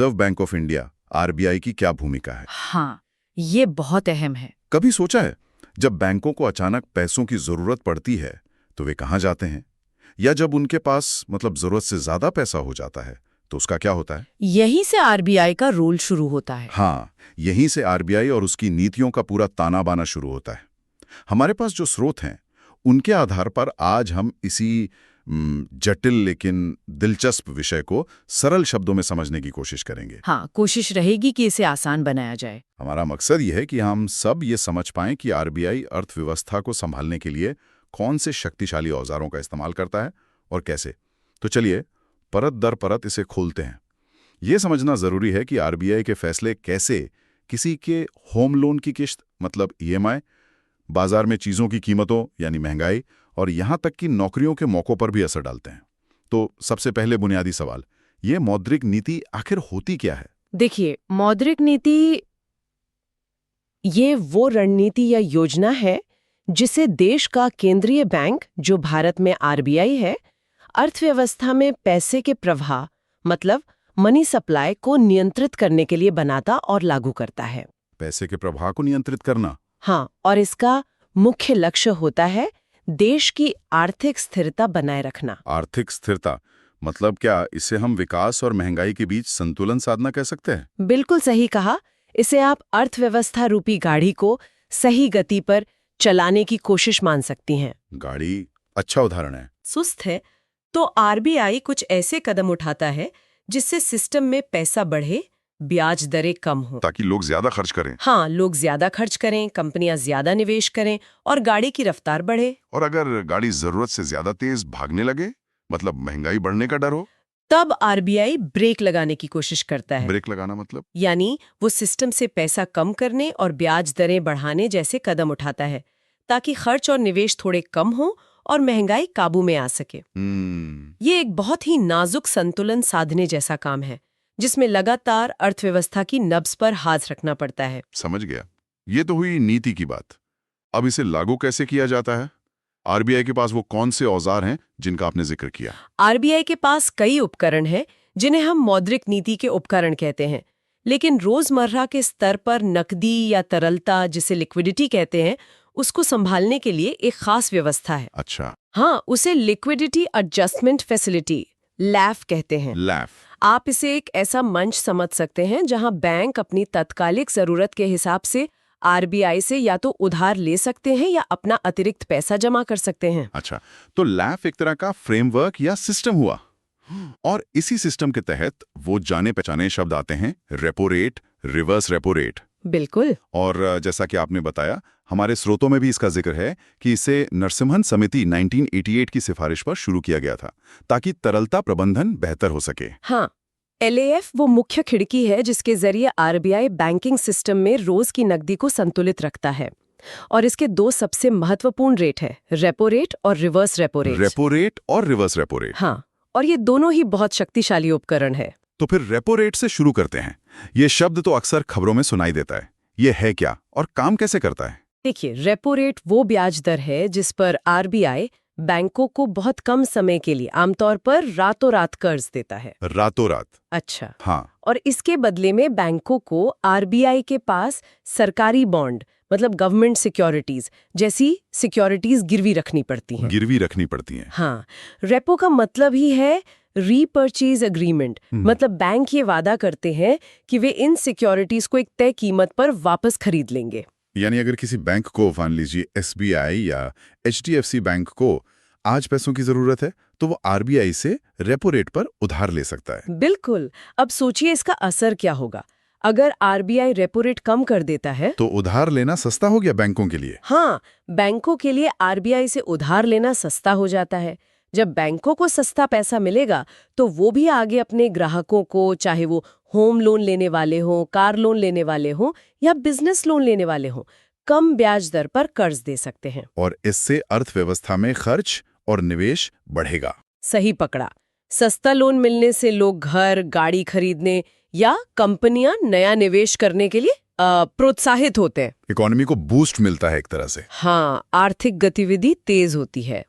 Reserve bank of India RBI की क्या भूमिका है? हाँ, ये बहुत अहम है। कभी सोचा है जब बैंकों को अचानक पैसों की जरूरत पड़ती है तो वे कहाँ जाते हैं? या जब उनके पास जरूरत से ज्यादा पैसा हो जाता है तो उसका क्या होता है? यहीं से आरबीआई का रोल शुरू होता है। हाँ, यहीं से आरबीआई और उसकी नीतियों का पूरा ताना बाना शुरू होता है। हमारे पास जो स्रोत हैं उनके आधार पर आज हम इसी जटिल लेकिन दिलचस्प विषय को सरल शब्दों में समझने की कोशिश करेंगे। हाँ, कोशिश रहेगी कि इसे आसान बनाया जाए। हमारा मकसद ये है कि हम सब ये समझ पाएं कि आरबीआई अर्थव्यवस्था को संभालने के लिए कौन से शक्तिशाली औजारों का इस्तेमाल करता है और कैसे। तो चलिए परत दर परत इसे खोलते हैं। ये समझना जरूरी है कि आरबीआई के फैसले कैसे किसी के होम लोन की किश्त ईएमआई, बाजार में चीजों की कीमतों यानी महंगाई और यहां तक कि नौकरियों के मौकों पर भी असर डालते हैं। तो सबसे पहले बुनियादी सवाल, ये मौद्रिक नीति आखिर होती क्या है? देखिए, मौद्रिक नीति ये वो रणनीति या योजना है जिसे देश का केंद्रीय बैंक, जो भारत में आरबीआई है, अर्थव्यवस्था में पैसे के प्रवाह मनी सप्लाई को नियंत्रित करने के लिए बनाता और लागू करता है। पैसे के प्रवाह को नियंत्रित करना? हाँ, और इसका मुख्य लक्ष्य होता है देश की आर्थिक स्थिरता बनाए रखना। आर्थिक स्थिरता क्या इसे हम विकास और महंगाई के बीच संतुलन साधना कह सकते हैं? बिल्कुल सही कहा। इसे आप अर्थव्यवस्था रूपी गाड़ी को सही गति पर चलाने की कोशिश मान सकती हैं। गाड़ी अच्छा उदाहरण है। सुस्त है तो आरबीआई कुछ ऐसे कदम उठाता है जिससे सिस्टम में पैसा बढ़े, ब्याज दरें कम हो, ताकि लोग ज्यादा खर्च करें। हाँ, लोग ज्यादा खर्च करें, कंपनियां ज्यादा निवेश करें और गाड़ी की रफ्तार बढ़े। और अगर गाड़ी जरूरत से ज्यादा तेज भागने लगे, महंगाई बढ़ने का डर हो, तब आरबीआई ब्रेक लगाने की कोशिश करता है। ब्रेक लगाना यानी वो सिस्टम से पैसा कम करने और ब्याज दरें बढ़ाने जैसे कदम उठाता है ताकि खर्च और निवेश थोड़े कम हो और महंगाई काबू में आ सके। ये एक बहुत ही नाजुक संतुलन साधने जैसा काम है जिसमें लगातार अर्थव्यवस्था की नब्ज पर हाथ रखना पड़ता है। समझ गया। ये तो हुई नीति की बात। अब इसे लागू कैसे किया जाता है? आरबीआई के पास वो कौन से औजार हैं जिनका आपने जिक्र किया? आरबीआई के पास कई उपकरण हैं जिन्हें हम मौद्रिक नीति के उपकरण कहते हैं, लेकिन रोजमर्रा के स्तर पर नकदी या तरलता, जिसे लिक्विडिटी कहते हैं, उसको संभालने के लिए एक खास व्यवस्था है। अच्छा। हाँ, उसे लिक्विडिटी एडजस्टमेंट फैसिलिटी, लैफ कहते हैं। लैफ। आप इसे एक ऐसा मंच समझ सकते हैं जहां बैंक अपनी तत्कालिक जरूरत के हिसाब से आरबीआई से या तो उधार ले सकते हैं या अपना अतिरिक्त पैसा जमा कर सकते हैं। अच्छा, तो लैफ एक तरह का फ्रेमवर्क या सिस्टम हुआ, और इसी सिस्टम के तहत वो जाने पहचाने शब्द आते हैं, repo rate, reverse repo rate. बिल्कुल। और जैसा कि आपने बताया, हमारे स्रोतों में भी इसका जिक्र है कि इसे नरसिम्हन समिति 1988 की सिफारिश पर शुरू किया गया था ताकि तरलता प्रबंधन बेहतर हो सके। हाँ, एलएएफ वो मुख्य खिड़की है जिसके जरिए आरबीआई बैंकिंग सिस्टम में रोज की नकदी को संतुलित रखता है। और इसके दो सबसे महत्वपूर्ण रेट है, रेपो रेट और reverse repo rate. Repo rate और रिवर्स रेपो रेट। हाँ, और ये दोनों ही बहुत शक्तिशाली उपकरण है। तो फिर रेपो रेट से शुरू करते हैं। ये शब्द तो अक्सर खबरों में सुनाई देता है। ये है क्या और काम कैसे करता है? देखिए, रेपो रेट वो ब्याज दर है जिस पर आरबीआई बैंकों को बहुत कम समय के लिए, आमतौर पर रातों रात कर्ज देता है। रातों रात? अच्छा। हाँ। और इसके बदले में बैंकों को आरबीआई के पास सरकारी बॉन्ड गवर्नमेंट सिक्योरिटीज जैसी सिक्योरिटीज गिरवी रखनी पड़ती हैं। गिरवी रखनी पड़ती हैं। हाँ, रेपो का मतलब ही है रीपर्चेज एग्रीमेंट। बैंक ये वादा करते हैं कि वे इन सिक्योरिटीज को एक तय कीमत पर वापस खरीद लेंगे। यानी अगर किसी बैंक को, मान लीजिए एसबीआई या एचडीएफसी बैंक को आज पैसों की जरूरत है, तो वो आरबीआई से रेपो रेट पर उधार ले सकता है। बिल्कुल। अब सोचिए इसका असर क्या होगा। अगर आरबीआई रेपो रेट कम कर देता है तो उधार लेना सस्ता हो गया बैंकों के लिए। हाँ, बैंकों के लिए आरबीआई से उधार लेना सस्ता हो जाता है। जब बैंकों को सस्ता पैसा मिलेगा तो वो भी आगे अपने ग्राहकों को, चाहे वो होम लोन लेने वाले हों, कार लोन लेने वाले हों या बिजनेस लोन लेने वाले हों, कम ब्याज दर पर कर्ज दे सकते हैं। और इससे अर्थव्यवस्था में खर्च और निवेश बढ़ेगा। सही पकड़ा। सस्ता लोन मिलने से लोग घर, गाड़ी खरीदने या कंपनियां नया निवेश करने के लिए प्रोत्साहित होते हैं। इकोनॉमी को बूस्ट मिलता है एक तरह से। हाँ, आर्थिक गतिविधि तेज होती है।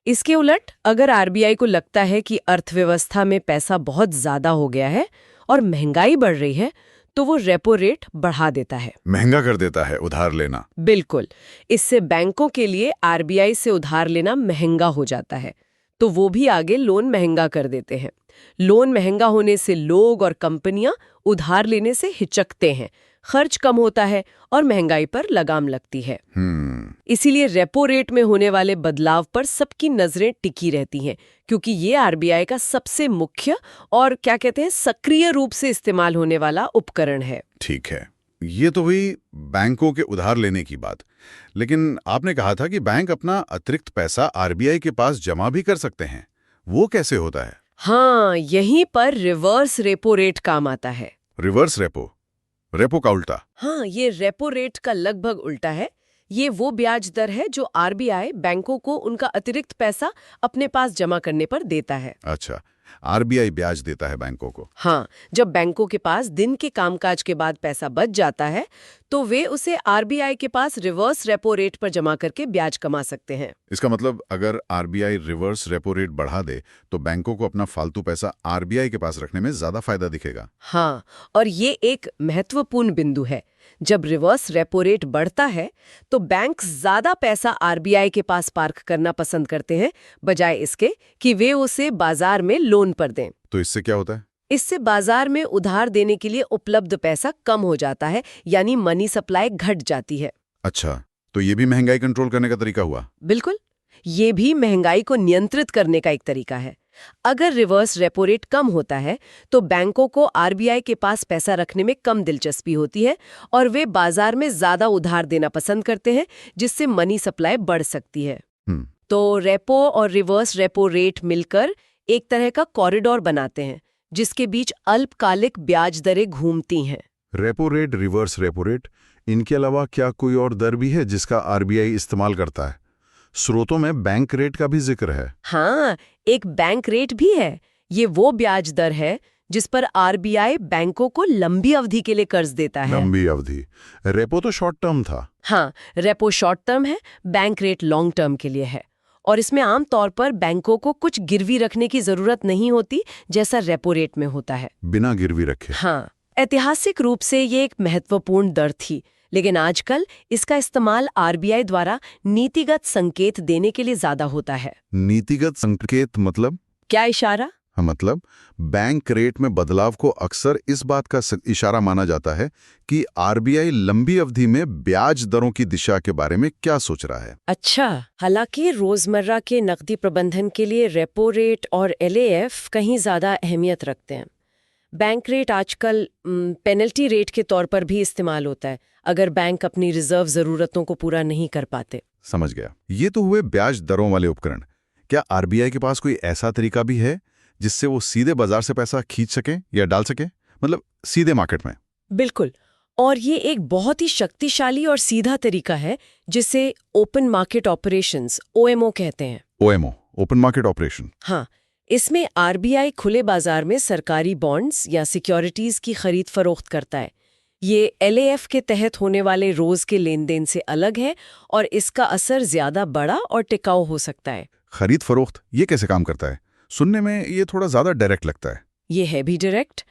इसके उलट अगर आरबीआई को लगता है कि अर्थव्यवस्था में पैसा बहुत ज्यादा हो गया है और महंगाई बढ़ रही है तो वो रेपो रेट बढ़ा देता है। महंगा कर देता है उधार लेना। बिल्कुल। इससे बैंकों के लिए आरबीआई से उधार लेना महंगा हो जाता है, तो वो भी आगे लोन महंगा कर देते हैं। लोन महंगा होने से लोग और कंपनियां उधार लेने से हिचकते हैं, खर्च कम होता है और महंगाई पर लगाम लगती है। इसीलिए रेपो रेट में होने वाले बदलाव पर सबकी नजरें टिकी रहती हैं, क्योंकि ये आरबीआई का सबसे मुख्य और क्या कहते हैं सक्रिय रूप से इस्तेमाल होने वाला उपकरण है। ठीक है, ये तो हुई बैंकों के उधार लेने की बात। लेकिन आपने कहा था कि बैंक अपना अतिरिक्त पैसा आरबीआई के पास जमा भी कर सकते हैं। वो कैसे होता है? हाँ, यहीं पर रिवर्स रेपो रेट काम आता है। Reverse repo? रेपो का उल्टा? हाँ, ये रेपो रेट का लगभग उल्टा है। ये वो ब्याज दर है जो आरबीआई बैंकों को उनका अतिरिक्त पैसा अपने पास जमा करने पर देता है। अच्छा, आरबीआई ब्याज देता है बैंकों को। हाँ, जब बैंकों के पास दिन के कामकाज के बाद पैसा बच जाता है तो वे उसे आरबीआई के पास रिवर्स रेपो रेट पर जमा करके ब्याज कमा सकते हैं। इसका मतलब अगर आरबीआई रिवर्स रेपो रेट बढ़ा दे तो बैंकों को अपना फालतू पैसा आरबीआई के पास रखने में ज्यादा फायदा दिखेगा। हाँ, और ये एक महत्वपूर्ण बिंदु है। जब रिवर्स रेपो रेट बढ़ता है तो बैंक ज्यादा पैसा आरबीआई के पास पार्क करना पसंद करते हैं, बजाय इसके कि वे उसे बाजार में लोन पर दें। तो इससे क्या होता है? इससे बाजार में उधार देने के लिए उपलब्ध पैसा कम हो जाता है, यानी मनी सप्लाई घट जाती है। अच्छा, तो ये भी महंगाई कंट्रोल करने का तरीका हुआ? बिल्कुल, ये भी महंगाई को नियंत्रित करने का एक तरीका है। अगर रिवर्स रेपो रेट कम होता है तो बैंकों को आरबीआई के पास पैसा रखने में कम दिलचस्पी होती है और वे बाजार में ज्यादा उधार देना पसंद करते हैं, जिससे मनी सप्लाई बढ़ सकती है। तो रेपो और रिवर्स रेपो रेट मिलकर एक तरह का कॉरिडोर बनाते हैं, जिसके बीच अल्पकालिक ब्याज दरें घूमती हैं। Repo rate, reverse repo rate, इनके अलावा क्या कोई और दर भी है जिसका आरबीआई इस्तेमाल करता है? स्रोतों में बैंक रेट का भी जिक्र है। हाँ, एक बैंक रेट भी है। ये वो ब्याज दर है जिस पर आरबीआई बैंकों को लंबी अवधि के लिए कर्ज देता है। लंबी अवधि? रेपो तो शॉर्ट टर्म था। हाँ, रेपो शॉर्ट टर्म है, बैंक रेट लॉन्ग टर्म के लिए है। और इसमें आमतौर पर बैंकों को कुछ गिरवी रखने की जरूरत नहीं होती, जैसा रेपो रेट में होता है। बिना गिरवी रखे? हाँ, ऐतिहासिक रूप से ये एक महत्वपूर्ण दर थी, लेकिन आजकल इसका इस्तेमाल आरबीआई द्वारा नीतिगत संकेत देने के लिए ज्यादा होता है। नीतिगत संकेत मतलब? क्या इशारा? हाँ, मतलब बैंक रेट में बदलाव को अक्सर इस बात का इशारा माना जाता है कि आरबीआई लंबी अवधि में ब्याज दरों की दिशा के बारे में क्या सोच रहा है। अच्छा, हालांकि रोजमर्रा के नकदी प्रबंधन के लिए रेपो रेट और एलएएफ कहीं ज्यादा अहमियत रखते हैं। बैंक रेट आजकल पेनल्टी रेट के तौर पर भी इस्तेमाल होता है अगर बैंक अपनी रिजर्व जरूरतों को पूरा नहीं कर पाते। समझ गया। ये तो हुए ब्याज दरों वाले उपकरण। क्या आरबीआई के पास कोई ऐसा तरीका भी है जिससे वो सीधे बाजार से पैसा खींच सके या डाल सके, मतलब सीधे मार्केट में? बिल्कुल, और ये एक बहुत ही शक्तिशाली और सीधा तरीका है जिसे ओपन मार्केट ऑपरेशंस ओएमओ कहते हैं। OMO, open market operation? हाँ, इसमें आरबीआई खुले बाजार में सरकारी बॉन्ड्स या सिक्योरिटीज की खरीद फरोख्त करता है। ये एलएएफ के तहत होने वाले रोज के लेन देन से अलग है और इसका असर ज्यादा बड़ा और टिकाऊ हो सकता है। खरीद फरोख्त ये कैसे काम करता है? सुनने में ये थोड़ा ज्यादा डायरेक्ट लगता है। ये है भी डायरेक्ट।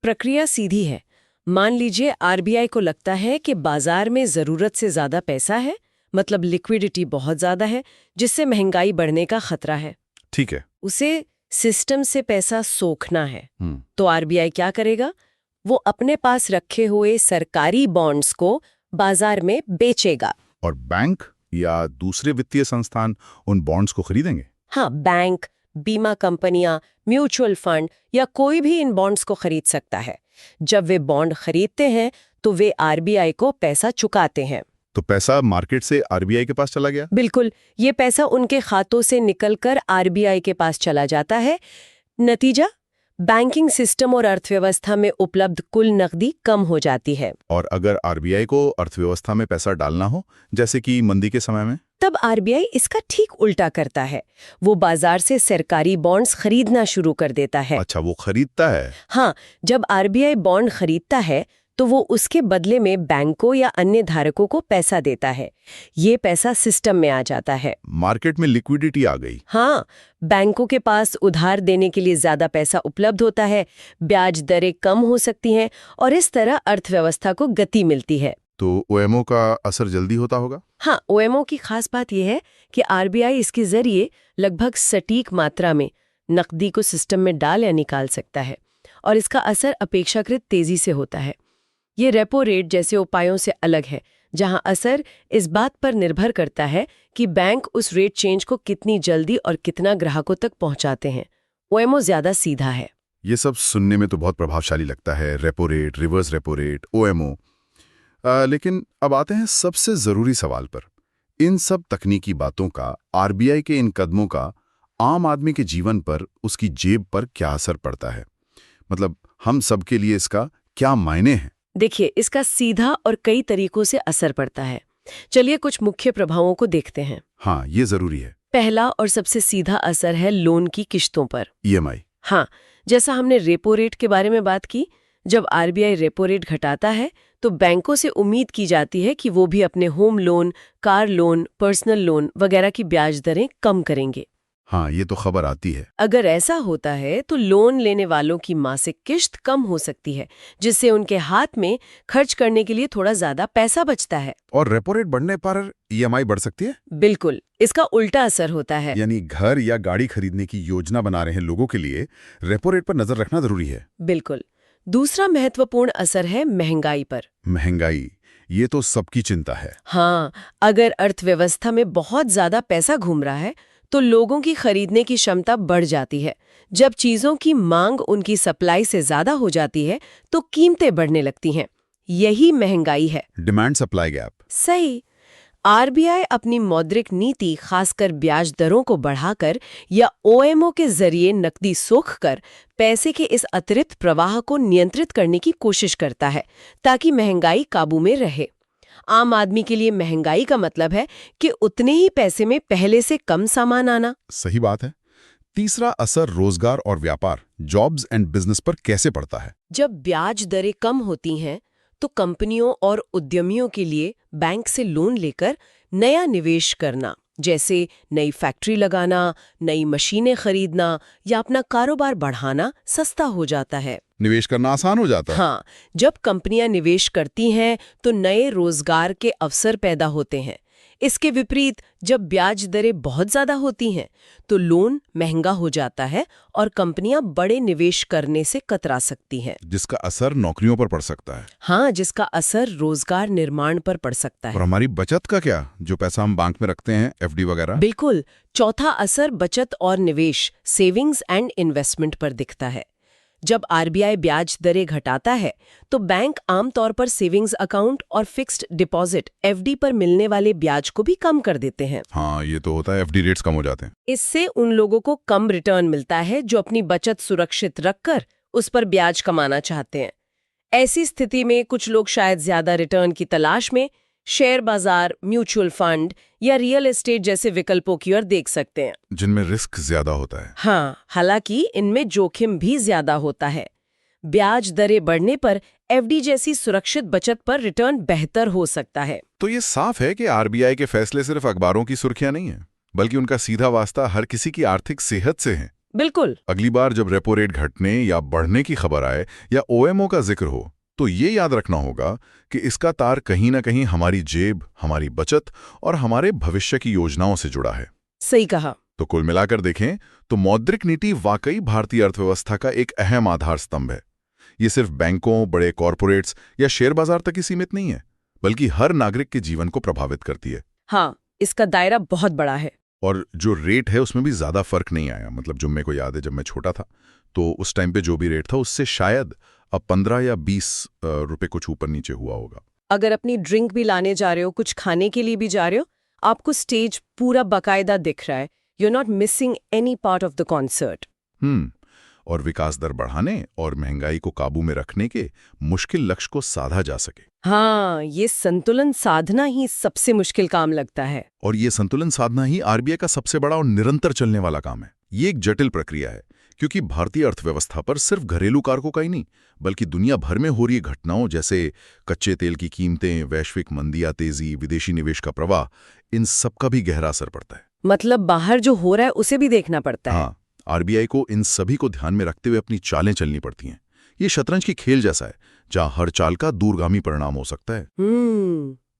प्रक्रिया सीधी है। मान लीजिए आरबीआई को लगता है कि बाजार में जरूरत से ज्यादा पैसा है, मतलब लिक्विडिटी बहुत ज्यादा है, जिससे महंगाई बढ़ने का खतरा है। ठीक है। उसे सिस्टम से पैसा सोखना है। तो आरबीआई क्या करेगा? वो अपने पास रखे हुए सरकारी बॉन्ड्स को बाजार में बेचेगा। और बैंक या दूसरे वित्तीय संस्थान उन बॉन्ड्स को खरीदेंगे? हाँ, बैंक, बीमा कंपनियां, म्यूचुअल फंड या कोई भी इन बॉन्ड्स को खरीद सकता है। जब वे बॉन्ड खरीदते हैं तो वे आरबीआई को पैसा चुकाते हैं। तो पैसा मार्केट से आरबीआई के पास चला गया? बिल्कुल, ये पैसा उनके खातों से निकलकर आरबीआई के पास चला जाता है। नतीजा, बैंकिंग सिस्टम और अर्थव्यवस्था में उपलब्ध कुल नकदी कम हो जाती है। और अगर आरबीआई को अर्थव्यवस्था में पैसा डालना हो, जैसे कि मंदी के समय में, तब आरबीआई इसका ठीक उल्टा करता है। वो बाजार से सरकारी बॉन्ड्स खरीदना शुरू कर देता है। अच्छा, वो खरीदता है? हाँ, जब आरबीआई बॉन्ड खरीदता है तो वो उसके बदले में बैंकों या अन्य धारकों को पैसा देता है। ये पैसा सिस्टम में आ जाता है। मार्केट में लिक्विडिटी आ गई। हाँ, बैंकों के पास उधार देने के लिए ज्यादा पैसा उपलब्ध होता है, ब्याज दरें कम हो सकती हैं और इस तरह अर्थव्यवस्था को गति मिलती है। तो ओएमओ का असर जल्दी होता होगा? हाँ, ओएमओ की खास बात यह है कि आरबीआई इसके जरिए लगभग सटीक मात्रा में नकदी को सिस्टम में डाल या निकाल सकता है और इसका असर अपेक्षाकृत तेजी से होता है। ये रेपो रेट जैसे उपायों से अलग है, जहां असर इस बात पर निर्भर करता है कि बैंक उस रेट चेंज को कितनी जल्दी और कितना ग्राहकों तक पहुंचाते हैं। ओएमओ ज्यादा सीधा है। ये सब सुनने में तो बहुत प्रभावशाली लगता है, repo rate, reverse repo rate, OMO. लेकिन अब आते हैं सबसे जरूरी सवाल पर। इन सब तकनीकी बातों का, आरबीआई के इन कदमों का आम आदमी के जीवन पर, उसकी जेब पर क्या असर पड़ता है? मतलब हम सबके लिए इसका क्या मायने हैं? देखिए, इसका सीधा और कई तरीकों से असर पड़ता है। चलिए कुछ मुख्य प्रभावों को देखते हैं। हाँ, ये जरूरी है। पहला और सबसे सीधा असर है लोन की किश्तों पर। ईएमआई। हाँ, जैसा हमने रेपो रेट के बारे में बात की, जब आरबीआई रेपो रेट घटाता है तो बैंकों से उम्मीद की जाती है कि वो भी अपने home loan, car loan, personal loan वगैरह की ब्याज दरें कम करेंगे। हाँ, ये तो खबर आती है। अगर ऐसा होता है तो लोन लेने वालों की मासिक किश्त कम हो सकती है, जिससे उनके हाथ में खर्च करने के लिए थोड़ा ज्यादा पैसा बचता है। और रेपो रेट बढ़ने पर ईएमआई बढ़ सकती है? बिल्कुल, इसका उल्टा असर होता है। यानी घर या गाड़ी खरीदने की योजना बना रहे लोगों के लिए रेपो रेट पर नजर रखना जरूरी है। बिल्कुल। दूसरा महत्वपूर्ण असर है महंगाई पर। महंगाई, ये तो सबकी चिंता है। हाँ, अगर अर्थव्यवस्था में बहुत ज्यादा पैसा घूम रहा है तो लोगों की खरीदने की क्षमता बढ़ जाती है। जब चीजों की मांग उनकी सप्लाई से ज्यादा हो जाती है तो कीमतें बढ़ने लगती हैं। यही महंगाई है। Demand supply gap. सही। आरबीआई अपनी मौद्रिक नीति, खासकर ब्याज दरों को बढ़ाकर या ओएमओ के जरिए नकदी सोख कर पैसे के इस अतिरिक्त प्रवाह को नियंत्रित करने की कोशिश करता है ताकि महंगाई काबू में रहे। आम आदमी के लिए महंगाई का मतलब है कि उतने ही पैसे में पहले से कम सामान आना। सही बात है। तीसरा असर रोजगार और व्यापार, जॉब्स एंड बिजनेस पर कैसे पड़ता है? जब ब्याज दरें कम होती हैं तो कंपनियों और उद्यमियों के लिए बैंक से लोन लेकर नया निवेश करना, जैसे नई फैक्ट्री लगाना, नई मशीनें खरीदना या अपना कारोबार बढ़ाना सस्ता हो जाता है। निवेश करना आसान हो जाता है। हाँ, जब कंपनियां निवेश करती हैं तो नए रोजगार के अवसर पैदा होते हैं। इसके विपरीत जब ब्याज दरें बहुत ज्यादा होती हैं तो लोन महंगा हो जाता है और कंपनियां बड़े निवेश करने से कतरा सकती हैं। जिसका असर नौकरियों पर पड़ सकता है। हाँ, जिसका असर रोजगार निर्माण पर पड़ सकता और है। हमारी बचत का क्या, जो पैसा हम बैंक में रखते हैं, एफडी वगैरह? बिल्कुल। चौथा असर बचत और निवेश, सेविंग्स एंड इन्वेस्टमेंट पर दिखता है। जब आरबीआई ब्याज दरें घटाता है तो बैंक आमतौर पर सेविंग्स अकाउंट और फिक्स्ड डिपॉजिट एफडी पर मिलने वाले ब्याज को भी कम कर देते हैं। हाँ, ये तो होता है, एफडी रेट्स कम हो जाते हैं। इससे उन लोगों को कम रिटर्न मिलता है जो अपनी बचत सुरक्षित रखकर उस पर ब्याज कमाना चाहते हैं। ऐसी स्थिति में कुछ लोग शायद ज्यादा रिटर्न की तलाश में शेयर बाजार, म्यूचुअल फंड या रियल एस्टेट जैसे विकल्पों की ओर देख सकते हैं, जिनमें रिस्क ज्यादा होता है। हाँ, हालांकि इनमें जोखिम भी ज्यादा होता है। ब्याज दरें बढ़ने पर एफडी जैसी सुरक्षित बचत पर रिटर्न बेहतर हो सकता है। तो ये साफ है कि आरबीआई के फैसले सिर्फ अखबारों की सुर्खियां नहीं है, बल्कि उनका सीधा वास्ता हर किसी की आर्थिक सेहत से है। बिल्कुल। अगली बार जब रेपो रेट घटने या बढ़ने की खबर आए या ओएमओ का जिक्र हो तो ये याद रखना होगा कि इसका तार कहीं ना कहीं हमारी जेब, हमारी बचत और हमारे भविष्य की योजनाओं से जुड़ा है। सही कहा। तो कुल मिलाकर देखें तो मौद्रिक नीति वाकई भारतीय अर्थव्यवस्था का एक अहम आधार स्तंभ है। ये सिर्फ बैंकों, बड़े कॉरपोरेट्स या शेयर बाजार तक ही सीमित नहीं है, बल्कि हर नागरिक के जीवन को प्रभावित करती है। हाँ, इसका दायरा बहुत बड़ा है। और जो रेट है उसमें भी ज्यादा फर्क नहीं आया। मतलब जो मेरे को याद है, जब मैं छोटा था तो उस टाइम पे जो भी रेट था उससे शायद अब 15 या 20 रुपए कुछ ऊपर नीचे हुआ होगा। अगर अपनी ड्रिंक भी लाने जा रहे हो, कुछ खाने के लिए भी जा रहे हो, आपको स्टेज पूरा बाकायदा दिख रहा है। You are not missing any part of the concert. और विकास दर बढ़ाने और महंगाई को काबू में रखने के मुश्किल लक्ष्य को साधा जा सके। हाँ, ये संतुलन साधना ही सबसे मुश्किल काम लगता है। और ये संतुलन साधना ही आरबीआई का सबसे बड़ा और निरंतर चलने वाला काम है। ये एक जटिल प्रक्रिया है, क्योंकि भारतीय अर्थव्यवस्था पर सिर्फ घरेलू कारकों का ही नहीं, बल्कि दुनिया भर में हो रही घटनाओं जैसे कच्चे तेल की कीमतें, वैश्विक मंदी या तेजी, विदेशी निवेश का प्रवाह, इन सब का भी गहरा असर पड़ता है। मतलब बाहर जो हो रहा है उसे भी देखना पड़ता है। हाँ, आरबीआई को इन सभी को ध्यान में रखते हुए अपनी चालें चलनी पड़ती हैं। ये शतरंज की खेल जैसा है, जहां हर चाल का दूरगामी परिणाम हो सकता है।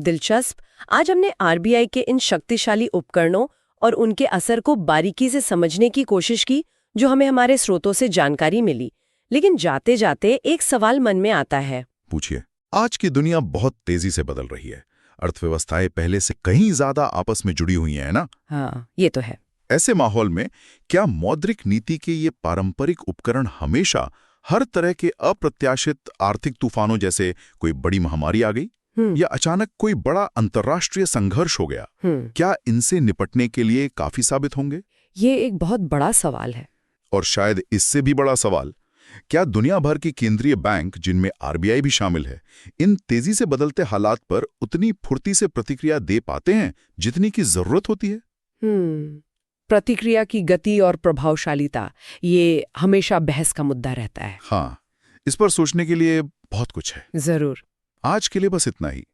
दिलचस्प। आज हमने आरबीआई के इन शक्तिशाली उपकरणों और उनके असर को बारीकी से समझने की कोशिश की, जो हमें हमारे स्रोतों से जानकारी मिली। लेकिन जाते जाते एक सवाल मन में आता है। पूछिए। आज की दुनिया बहुत तेजी से बदल रही है। अर्थव्यवस्थाएं पहले से कहीं ज्यादा आपस में जुड़ी हुई हैं ना? हाँ, ये तो है। ऐसे माहौल में क्या मौद्रिक नीति के ये पारंपरिक उपकरण हमेशा हर तरह के अप्रत्याशित आर्थिक तूफानों जैसे कोई बड़ी महामारी आ गई या अचानक कोई बड़ा अंतर्राष्ट्रीय संघर्ष हो गया, क्या इनसे निपटने के लिए काफी साबित होंगे? ये एक बहुत बड़ा सवाल है। और शायद इससे भी बड़ा सवाल, क्या दुनिया भर के केंद्रीय बैंक, जिनमें आरबीआई भी शामिल है, इन तेजी से बदलते हालात पर उतनी फुर्ती से प्रतिक्रिया दे पाते हैं जितनी की जरूरत होती है? प्रतिक्रिया की गति और प्रभावशालीता, ये हमेशा बहस का मुद्दा रहता है। हाँ, इस पर सोचने के लिए बहुत कुछ है। जरूर। आज के लिए बस इतना ही।